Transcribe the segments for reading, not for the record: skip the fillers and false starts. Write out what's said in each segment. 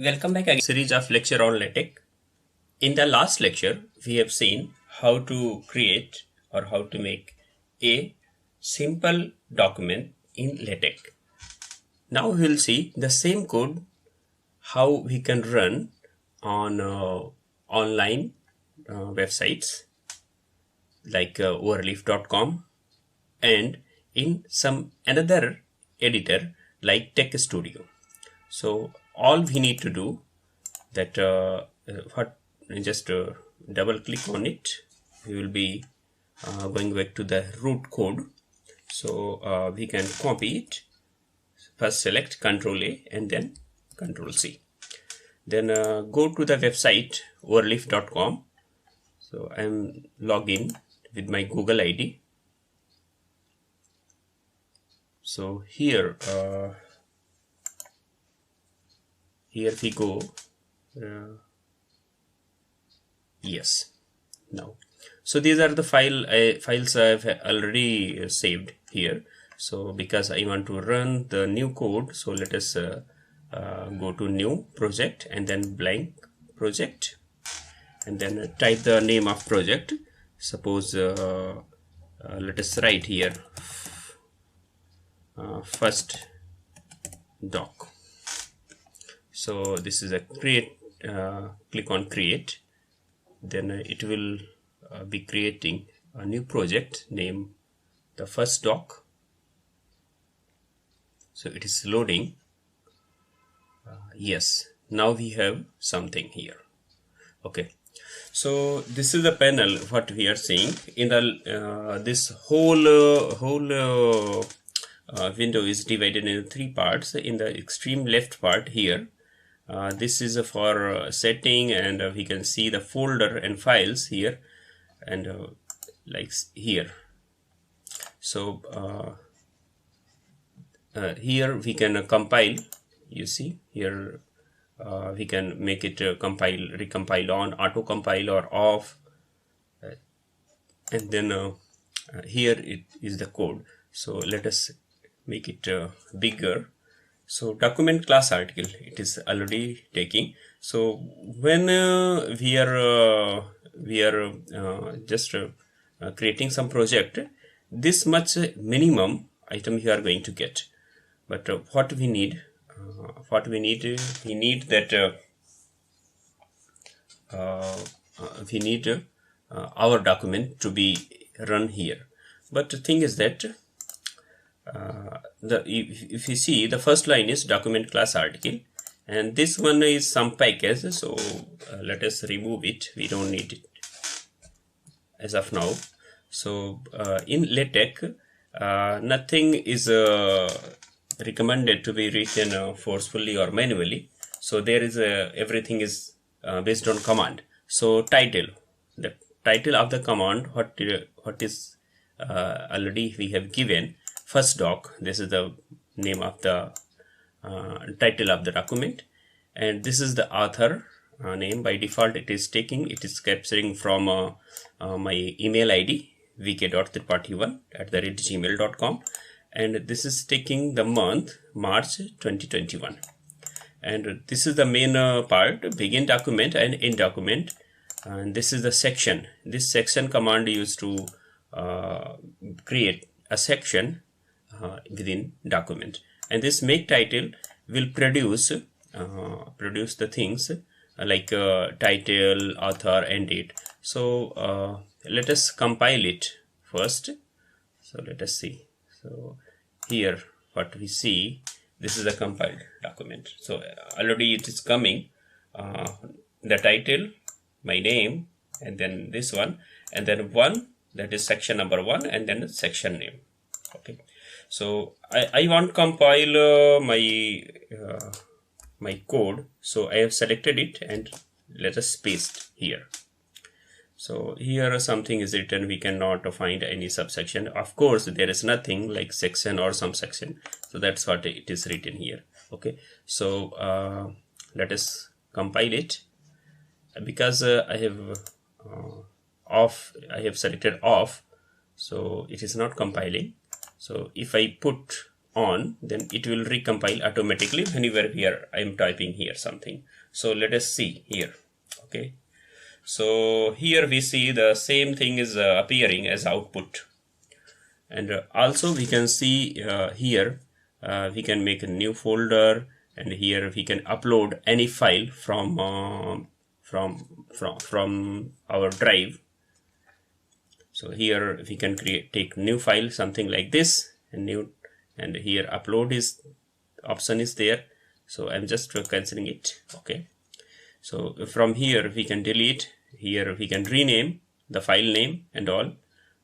Welcome back again. Series of lecture on LaTeX. In the last lecture, we have seen how to create or how to make a simple document in LaTeX. Now we will see the same code how we can run on online websites like overleaf.com and in some another editor like Tech Studio. So all we need to do that just double click on it. We will be going back to the root code. So we can copy it. First select Ctrl A and then Ctrl C. Then go to the website overleaf.com. So I am logged in with my Google ID. So here we go. Yes. Now, so these are the files I have already saved here. So because I want to run the new code, so let us go to new project and then blank project, and then type the name of project. Suppose let us write here first doc. So this is a create. Click on create. Then it will be creating a new project name the first doc. So it is loading. Yes, now we have something here. Okay, so this is the panel what we are seeing in the this whole window is divided into three parts. In the extreme left part here, this is for setting, and we can see the folder and files here, and like here. So here we can compile. You see here we can make it recompile on, auto compile or off, and then here it is the code. So let us make it bigger. So document class article, it is already taking. So when we are just creating some project, this much minimum item you are going to get. But what we need we need that we need our document to be run here. But the thing is that if you see, the first line is document class article, and this one is some package. So let us remove it. We don't need it as of now. So in LaTeX, nothing is recommended to be written forcefully or manually. So there is everything is based on command. So title, the title of the command, what is already we have given. First doc, this is the name of the title of the document, and this is the author name. By default it is capturing from my email ID vk.tripathi1@gmail.com, and this is taking the month March 2021, and this is the main part, begin document and end document, and this is the section. This section command used to create a section within document, and this make title will produce the things like title, author, and date. So let us compile it first. So let us see. So here what we see, this is a compiled document. So already it is coming the title, my name, and then this one, and then one, that is section number 1, and then section name. Okay, so I want to compile my code. So I have selected it, and let us paste here. So here something is written, we cannot find any subsection. Of course there is nothing like section or some section, so that's what it is written here. Okay, so let us compile it. Because I have selected off, so it is not compiling. So if I put on, then it will recompile automatically whenever here I am typing here something. So let us see here. Okay, so here we see the same thing is appearing as output, and also we can see here we can make a new folder, and here we can upload any file from our drive. So here we can take new file, something like this, and here upload is option is there. So I'm just cancelling it. Okay, so from here we can delete, here we can rename the file name and all.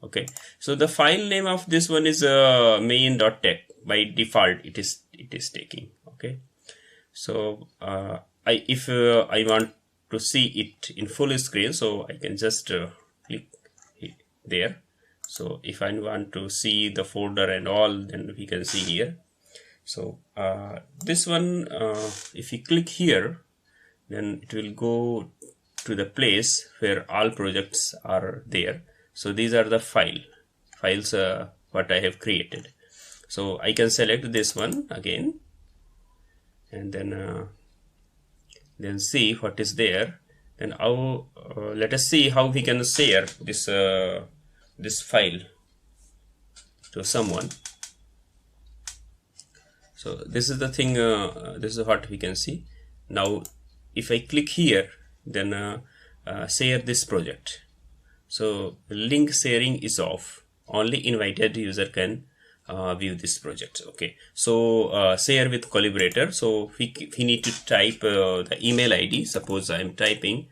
Okay, so the file name of this one is main.tech. By default it is taking. Okay, so if I want to see it in full screen, so I can just click there. So if I want to see the folder and all, then we can see here. So this one, if you click here, then it will go to the place where all projects are there. So these are the files what I have created. So I can select this one again, and then see what is there. Then let us see how we can share this file to someone. So this is the thing, this is what we can see. Now if I click here, then share this project. So link sharing is off, only invited user can view this project. Okay, so share with collaborator. So we need to type the email ID. Suppose I am typing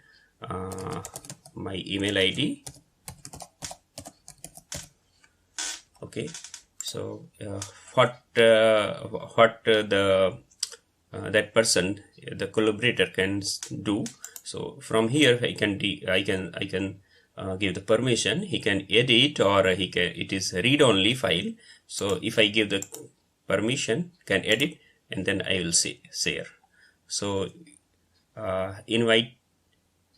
my email ID. Okay, so what that person, the collaborator, can do. So from here I can give the permission. He can edit, or it is read only file. So if I give the permission, can edit, and then I will say share. So invite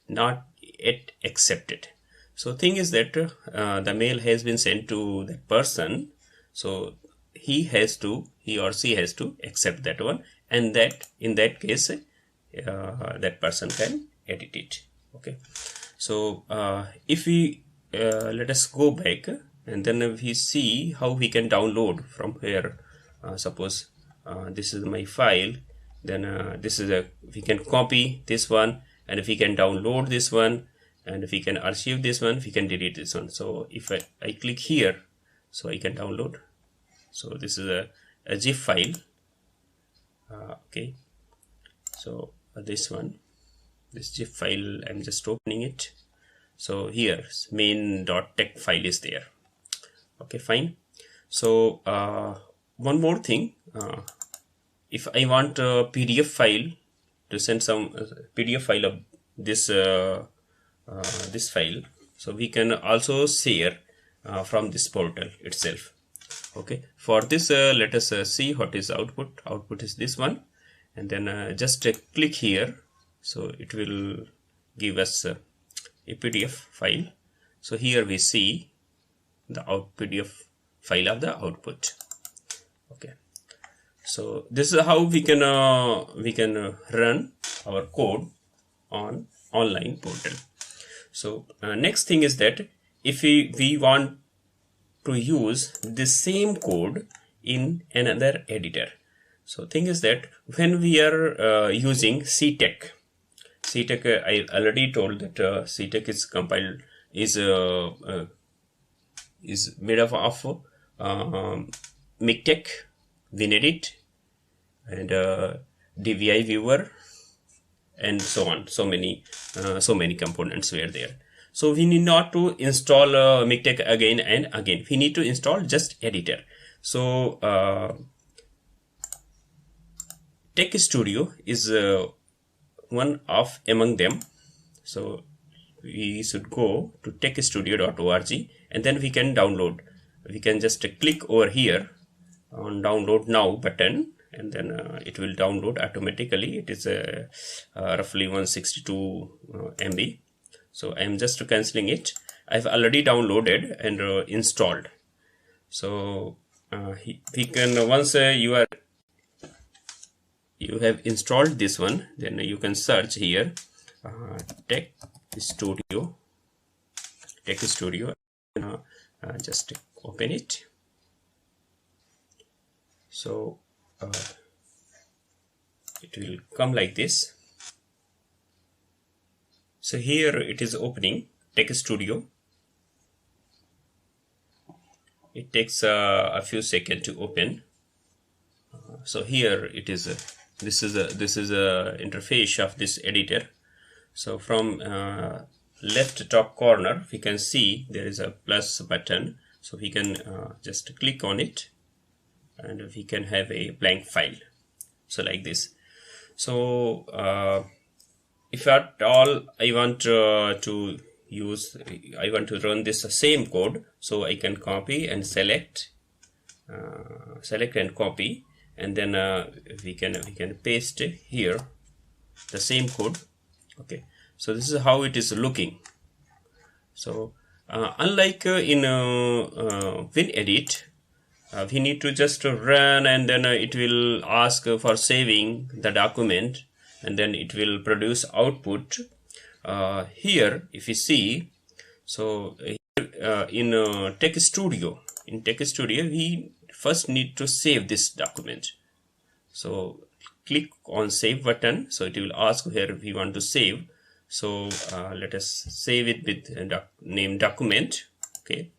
not yet accepted. So thing is that the mail has been sent to that person. So he or she has to accept that one, and that in that case that person can edit it. Okay, so if we let us go back, and then we see how we can download from here. Suppose this is my file, then this is we can copy this one, and if we can download this one, and if we can archive this one, we can delete this one. So if I click here, so I can download. So this is a zip file. Okay, so this zip file, I'm just opening it. So here main.tech file is there. Okay, fine. So one more thing, if I want a PDF file to send some PDF file of this this file, so we can also share from this portal itself. Okay, for this let us see what is output. Output is this one, and then just click here. So it will give us a PDF file. So here we see the PDF file of the output. Okay, so this is how we can run our code on online portal. So next thing is that if we want to use the same code in another editor. So thing is that when we are using CTech, I already told that CTech is compiled is made up of MikTeX, WinEdit, and DVI Viewer, and so on. So many components were there. So we need not to install MikTeX again and again. We need to install just editor. So Tech Studio is one of among them. So we should go to techstudio.org, and then we can download. We can just click over here on download now button, and then it will download automatically. It is roughly 162 MB. So I am just cancelling it. I've already downloaded and installed. So we can once you have installed this one, then you can search here Tech Studio. Just open it. So it will come like this. So here it is opening Tech Studio. It takes a few seconds to open. So here it is. This is a interface of this editor. So from left top corner we can see there is a plus button. So we can just click on it, and we can have a blank file. So like this. So if at all I want to run this same code, so I can copy and select and copy, and then we can paste here the same code. Okay, so this is how it is looking. So unlike in WinEdit, we need to just run, and then it will ask for saving the document, and then it will produce output. Here if you see, so in Tech Studio we first need to save this document. So click on save button. So it will ask where we want to save. So let us save it with name document. Okay,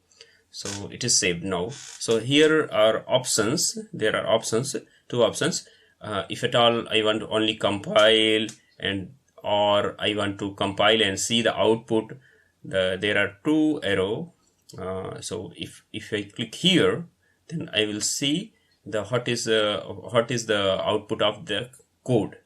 so it is saved now. So here are options. There are options, two options. If at all I want to only compile, and or I want to compile and see the output, there are two arrow. So if I click here, then I will see the what is the output of the code.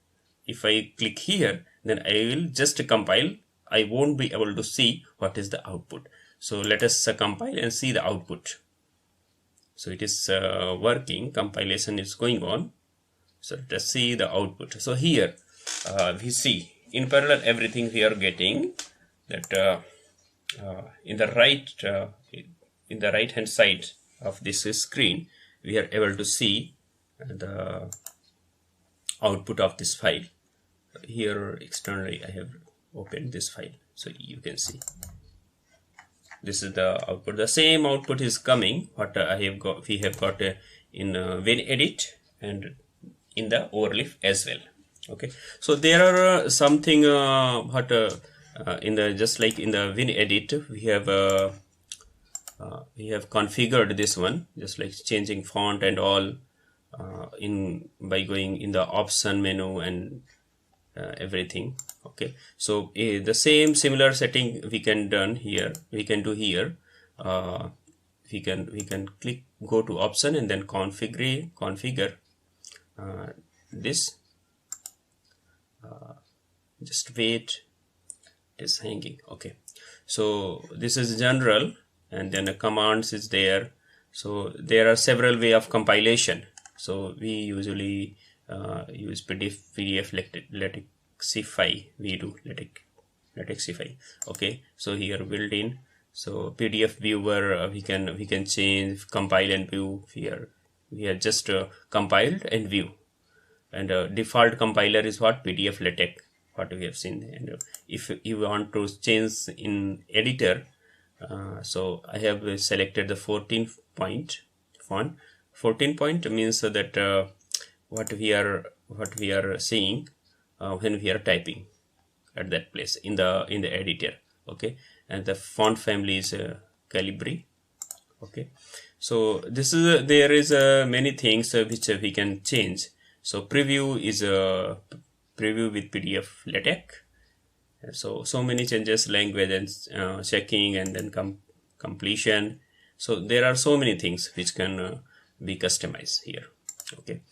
If I click here, then I will just compile. I won't be able to see what is the output. So let us compile and see the output. So it is working, compilation is going on. So let us see the output. So here we see in parallel everything we are getting that in the right hand side of this screen we are able to see the output of this file. Here externally I have opened this file, so you can see this is the output. The same output is coming what we have got in WinEdit and in the Overleaf as well. Okay, so there are something in the just like in the WinEdit we have configured this one, just like changing font and all by going in the option menu and everything. Okay, so the same similar setting we can do here. We can go to option and then configure this. Just wait, it is hanging. Okay, so this is general, and then the commands is there. So there are several way of compilation. So we usually use PDF LaTeXify. We do LaTeXify. Okay, so here built in. So PDF viewer we can change, compile and view. Here we are just compiled and view, and default compiler is what PDF LaTeX, what we have seen. And if you want to change in editor, so I have selected the 14 point font. 14 point means that what we are seeing when we are typing at that place in the editor. Okay, and the font family is Calibri. Okay, so this is there is many things which we can change. So preview is a preview with PDF LaTeX. So many changes, language and checking, and then completion. So there are so many things which can be customized here. Okay,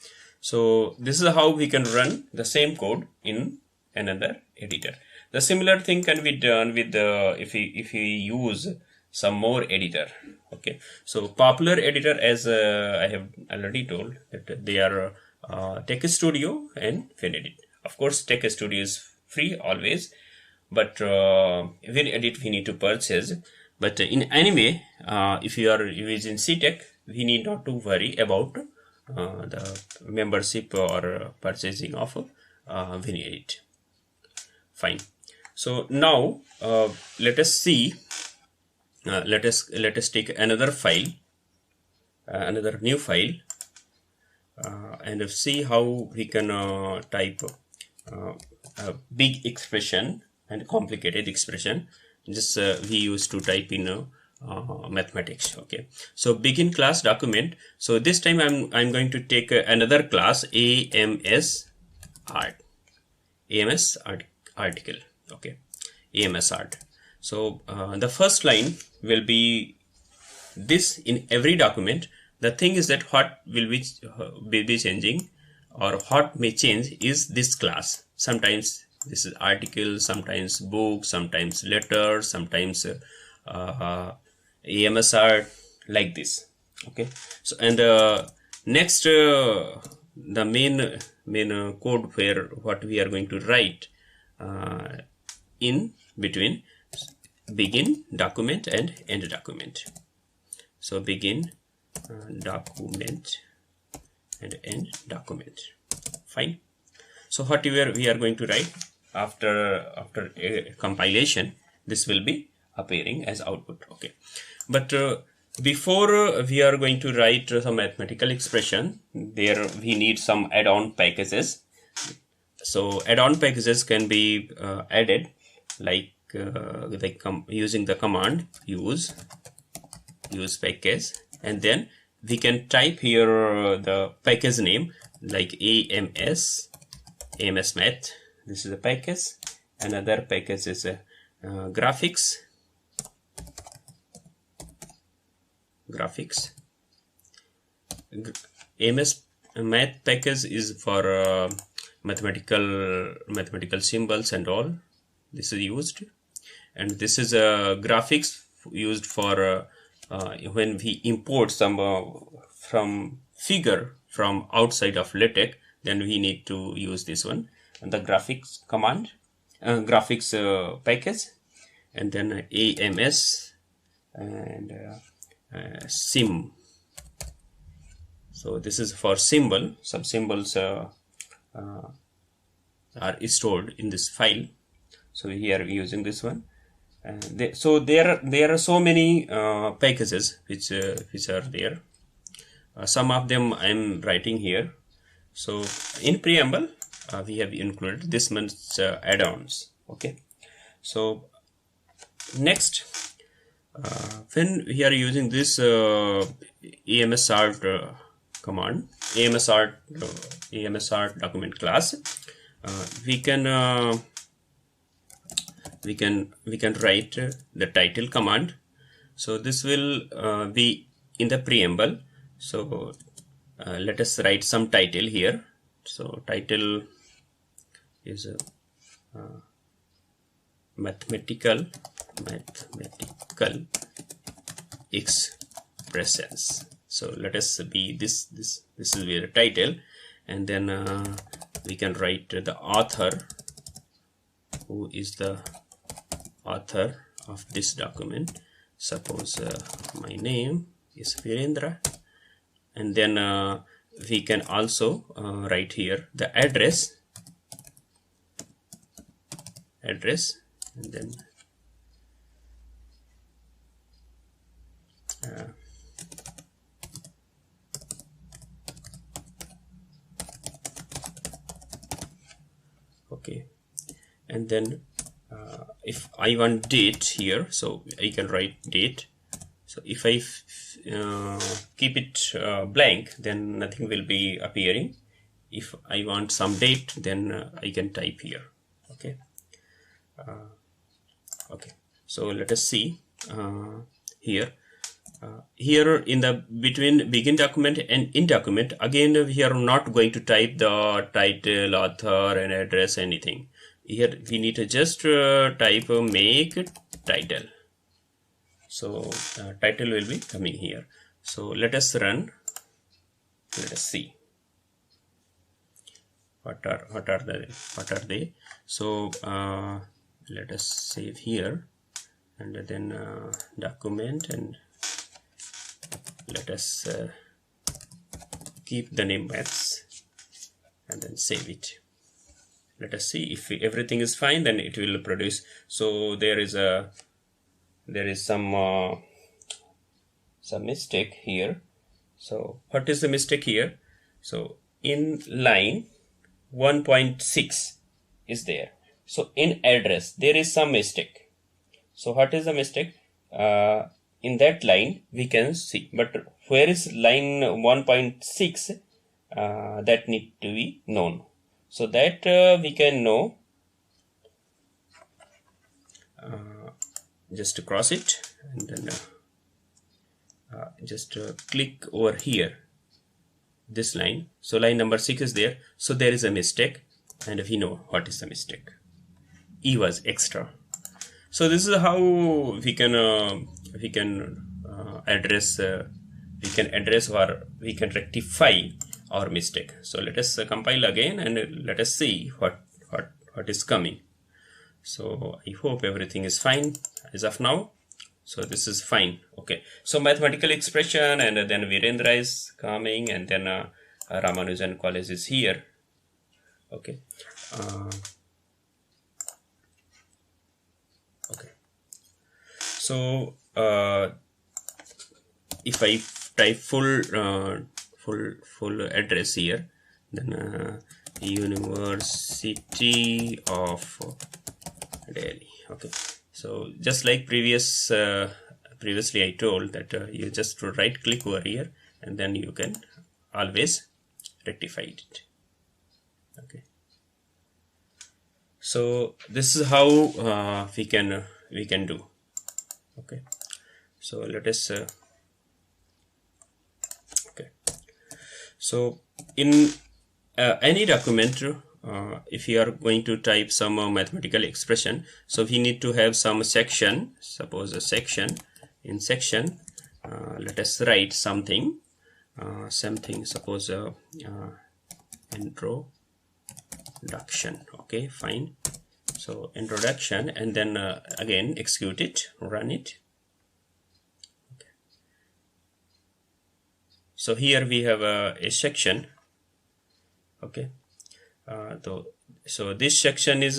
so this is how we can run the same code in another editor. The similar thing can be done with if we use some more editor. Okay, so popular editor, as I have already told, that they are Tech Studio and WinEdit. Of course, Tech Studio is free always, but WinEdit we need to purchase. But in anyway, if you are using CTech, we need not to worry about the membership or purchasing of Vinayrit. Fine. So now let us see. Let us take another file, another new file, and see how we can type a big expression and complicated expression. Just we used to type in mathematics. Okay, so begin class document. So this time I'm going to take another class, AMS art, AMS art article. Okay, AMS art. So the first line will be this in every document. The thing is that what will be changing, or what may change, is this class. Sometimes this is article, sometimes book, sometimes letter, sometimes AMS art, like this. Okay, so and next the main code where what we are going to write in between begin document and end document. So begin document and end document. Fine. So whatever we are going to write after compilation, this will be appearing as output. Okay, but before we are going to write some mathematical expression, there we need some add-on packages. So add-on packages can be added like using the command use package, and then we can type here the package name like AMS math. This is a package. Another package is graphics. AMS math package is for mathematical symbols and all. This is used, and this is a graphics used for when we import some from figure from outside of LaTeX, then we need to use this one, and the graphics command, graphics package, and then AMS and sim. So this is for symbol. Some symbols are stored in this file. So here using this one. So there are so many packages which are there. Some of them I'm writing here. So in preamble we have included this month's add-ons. Okay, so next when we are using this AMS art command, AMS art document class, we can write the title command. So this will be in the preamble. So let us write some title here. So title is mathematical expressions. So let us be this is the title, and then we can write the author, who is the author of this document. Suppose my name is Virendra, and then we can also write here the address, and then okay, and then if I want date here, so I can write date. So if I keep it blank, then nothing will be appearing. If I want some date, then I can type here. Okay. Okay. So let us see here. Here in the between begin document and end document, again we are not going to type the title, author, and address, anything. Here we need to just type make title. So title will be coming here. So let us run. Let us see what are they. So let us save here, and then document, and let us keep the name maths and then save it. Let us see if everything is fine, then it will produce. So there is some mistake here. So what is the mistake here? So in line 1.6 is there. So in address there is some mistake. So what is the mistake? In that line we can see, but where is line 1.6? That need to be known. So that we can know, just to cross it, and then just click over here, this line. So line number 6 is there. So there is a mistake, and we know what is the mistake. E was extra. So this is how we can address or we can rectify our mistake. So let us compile again and let us see what is coming. So I hope everything is fine as of now. So this is fine. Okay. So mathematical expression, and then Virendra is coming, and then Ramanujan College is here. Okay. Okay. So if I type full address here, then University of Delhi. Okay. So just like previously I told that you just right click over here, and then you can always rectify it. Okay. So this is how we can do. Okay. So let us okay. So in any document, if you are going to type some mathematical expression, so we need to have some section. Suppose a section. In section, let us write something. Suppose introduction. Okay, fine. So introduction, and then again execute it, run it. Okay. So here we have a section. Okay. So this section is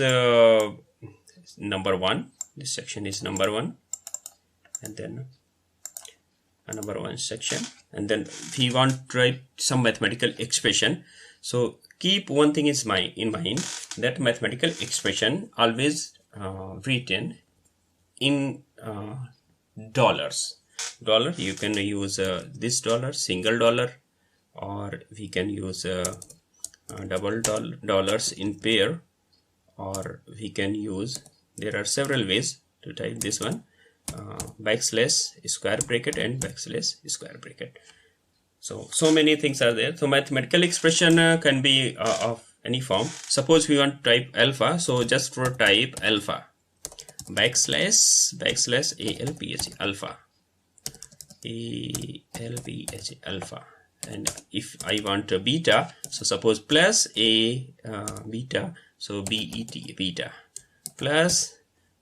number 1. This section is number 1, and then a number 1 section, and then we want to write some mathematical expression. So keep one thing is in mind, that mathematical expression always written in dollars. You can use this dollar, single dollar, or we can use double dollars in pair, or we can use, there are several ways to type this one, backslash, square bracket, and backslash, square bracket. So many things are there. So mathematical expression can be of any form. Suppose we want to type alpha, so just for type alpha, backslash ALPH, alpha, alpha. And if I want a beta, so suppose plus beta, so BET, beta, plus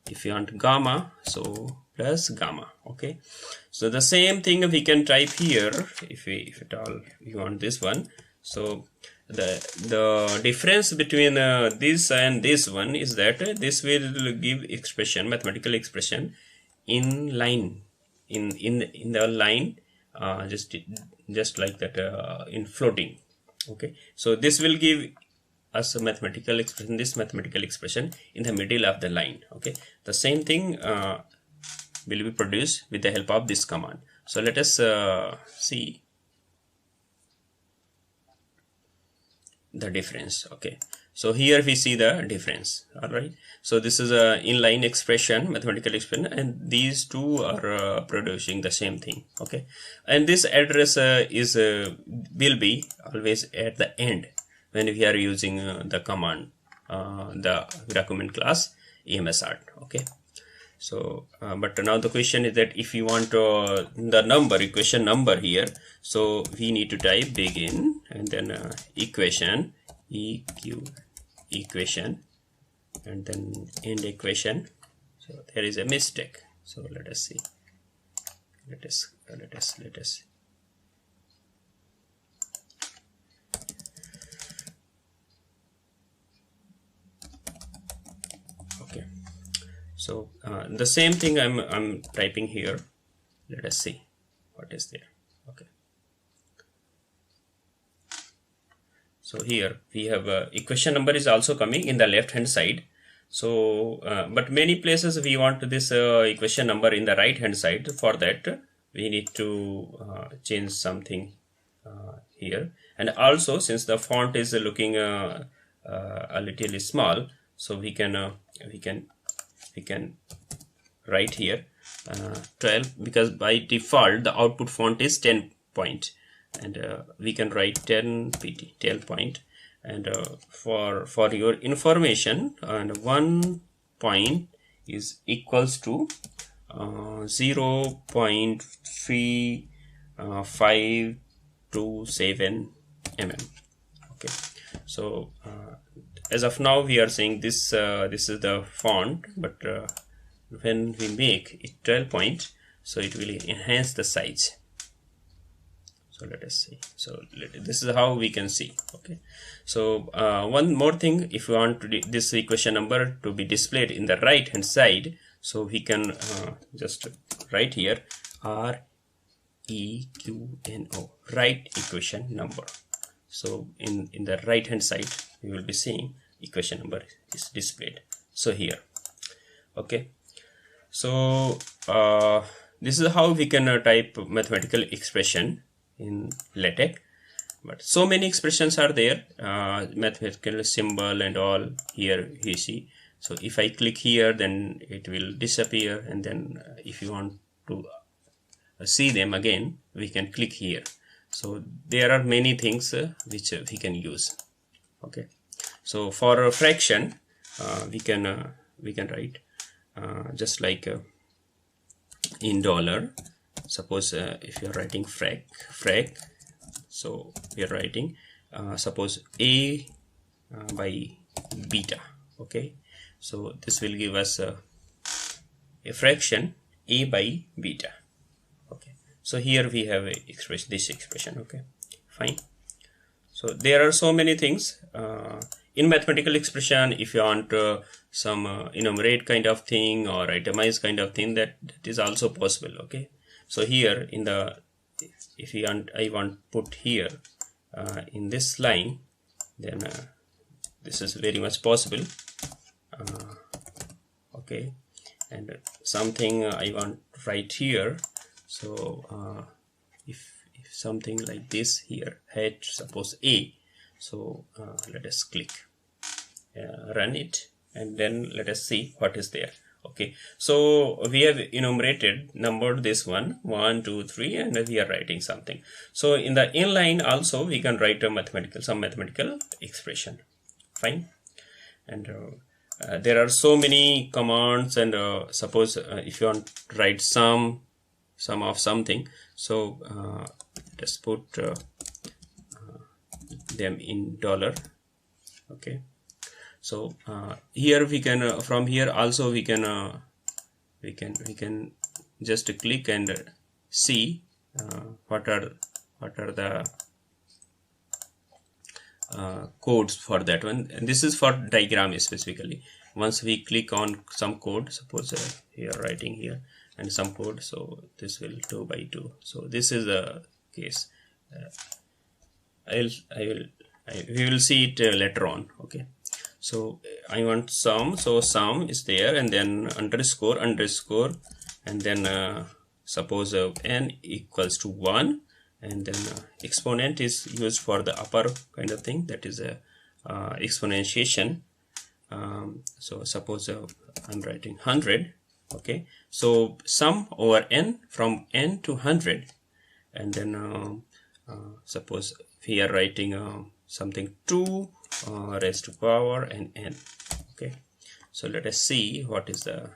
if you want gamma, so plus gamma. Okay, so the same thing we can type here if at all you want this one. So the difference between this and this one is that this will give expression, mathematical expression in line, in the line, just like that, in floating. Okay, so this will give us a mathematical expression, this mathematical expression in the middle of the line. Okay, the same thing will be produced with the help of this command. So let us see the difference. Okay, so here we see the difference. All right, so this is a inline expression, mathematical expression, and these two are producing the same thing. Okay, and this address will be always at the end when we are using the command, the document class EMSart. Okay, so but now the question is that if you want the number, equation number here, so we need to type begin and then equation, equation, and then end equation. So there is a mistake. So let us see. Let us okay. So the same thing I'm typing here. Let us see what is there. Okay. So here we have equation number is also coming in the left hand side. So but many places we want this equation number in the right hand side. For that we need to change something here. And also, since the font is looking a little small, so we can write here 12, because by default the output font is 10 point, and we can write 10 pt 10 point. And for your information, and 1 point is equals to 0.3527 mm. Okay, so as of now we are saying this this is the font, but when we make it 12 point, so it will enhance the size. So let us see. So this is how we can see. Okay, so one more thing, if you want to this equation number to be displayed in the right hand side, so we can just write here REQNO, right equation number. So in the right hand side we will be seeing equation number is displayed. So here, okay, so this is how we can type mathematical expression in LaTeX. But so many expressions are there, mathematical symbol and all. Here you see. So if I click here, then it will disappear, and then if you want to see them again, we can click here. So there are many things which we can use. Okay, so for a fraction we can write just like in dollar. Suppose if you are writing frac, so we are writing suppose a by beta. Okay, so this will give us a fraction a by beta. Okay, so here we have a expression, this expression. Okay, fine. So there are so many things in mathematical expression. If you want some enumerate kind of thing or itemize kind of thing, that is also possible. Okay, so here in the, if you want, I want put here in this line, then this is very much possible. Okay, and something I want write here. So if something like this here, head suppose A, so let us click run it, and then let us see what is there. Okay, so we have enumerated, numbered this one 1 2 3, and we are writing something. So in the inline also we can write a some mathematical expression. Fine. And there are so many commands, and suppose if you want to write sum of something, so just put them in dollar. Okay, so here we can from here also we can just click and see what are the codes for that one. And this is for diagram specifically. Once we click on some code, suppose here writing here and some code, so this will 2 by 2. So this is the case. we will see it later on. Okay, so I want sum, so sum is there, and then underscore, and then suppose n equals to 1, and then exponent is used for the upper kind of thing, that is a exponentiation. So suppose I'm writing 100. Okay, so sum over n from n to 100, and then suppose we are writing something 2 raised to power and n. Okay, so let us see what is the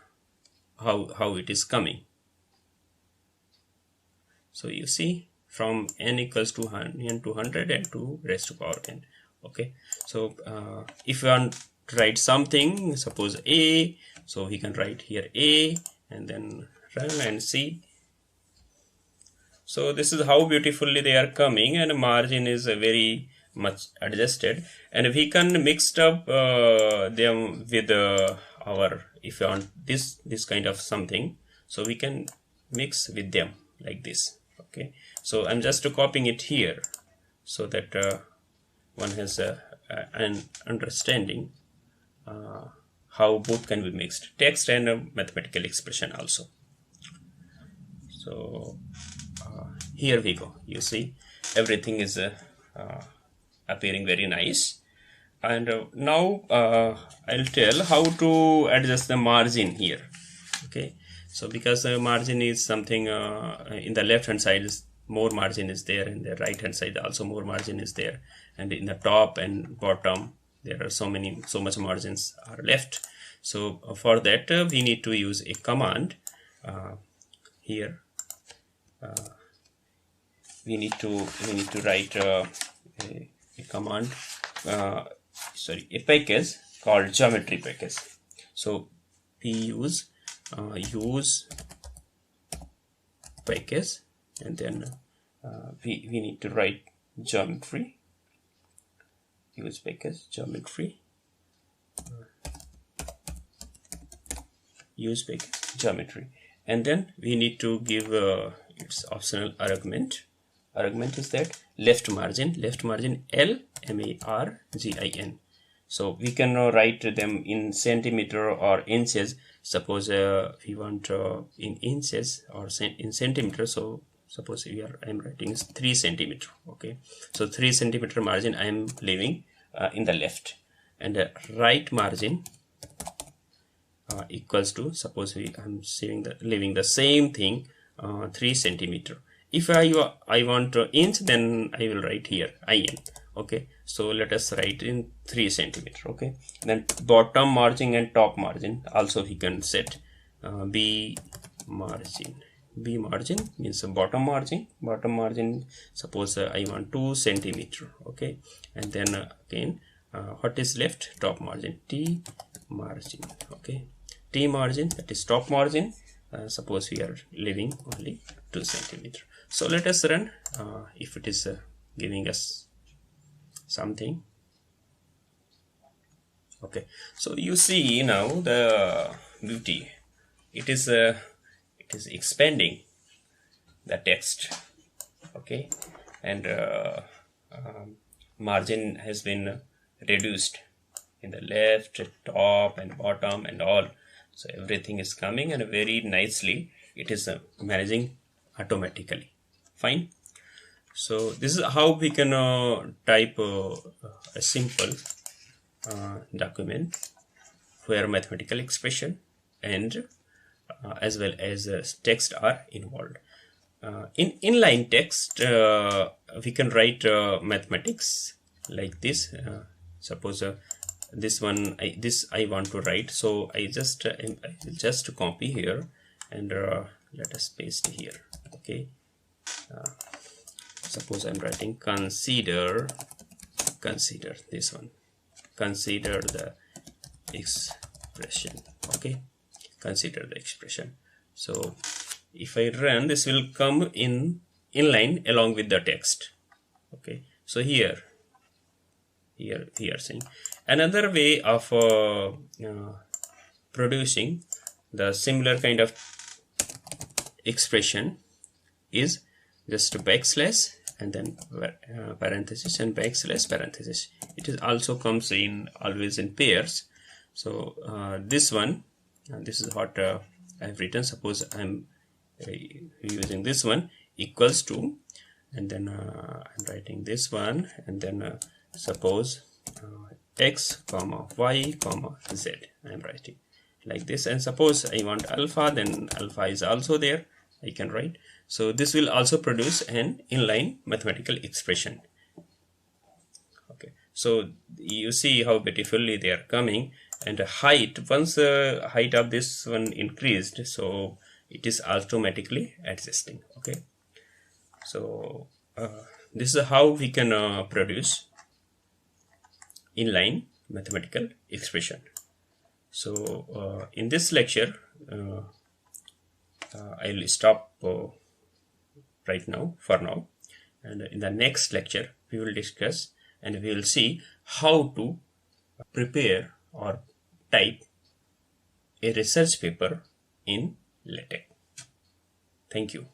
how it is coming. So you see, from n equals to 100 and 2 raised to power n. Okay, so if you want to write something, suppose a, so we can write here a, and then run and see. So this is how beautifully they are coming, and margin is very much adjusted, and we can mix up them with our, if you want this kind of something, so we can mix with them like this. Okay, so I'm just copying it here so that one has an understanding how both can be mixed, text and mathematical expression also. So here we go. You see everything is appearing very nice, and now I'll tell how to adjust the margin here. Okay, so because the margin is something in the left hand side is more margin is there, in the right hand side also more margin is there, and in the top and bottom there are so much margins are left. So for that we need to use a command here. We need to write a command, a package called geometry package. So we use package, and then we need to write geometry, use package geometry, use package geometry, and then we need to give its optional argument. Argument is that left margin LMARGIN. So we can write them in centimeter or inches. Suppose we want in inches or in centimeter. So suppose I am writing is 3 centimeter. Okay, so 3 centimeter margin I am leaving in the left, and right margin equals to, suppose I'm leaving the same thing, 3 centimeter. If I want inch, then I will write here IN. Okay, so let us write in 3 centimeter. Okay, then bottom margin and top margin also we can set B margin. B margin means bottom margin. Suppose I want 2 centimeter. Okay, and then again what is left? Top margin, T margin. Okay, T margin, that is top margin. Suppose we are leaving only 2 centimeter. So let us run if it is giving us something. Okay, so you see now the beauty. It is expanding the text. Okay, and margin has been reduced in the left, top and bottom and all. So everything is coming, and very nicely it is managing automatically. Fine. So this is how we can type a simple document where mathematical expression and as well as text are involved. In inline text we can write mathematics like this. Suppose this one I want to write, so I will just copy here and let us paste here. Okay, suppose I'm writing consider this one, consider the expression. Okay, consider the expression. So if I run, this will come in inline along with the text. Okay, so here we are saying another way of producing the similar kind of expression is just backslash and then parenthesis and backslash parenthesis. It is also comes in always in pairs. So this one, this is what I have written. Suppose I'm using this one equals to, and then I'm writing this one, and then suppose x comma y comma z I am writing like this, and suppose I want alpha, then alpha is also there, I can write. So this will also produce an inline mathematical expression. Okay, so you see how beautifully they are coming, and height, once the height of this one increased, so it is automatically adjusting. Okay, so this is how we can produce inline mathematical expression. So in this lecture I will stop right now for now, and in the next lecture we will discuss and we will see how to prepare or type a research paper in LaTeX. Thank you.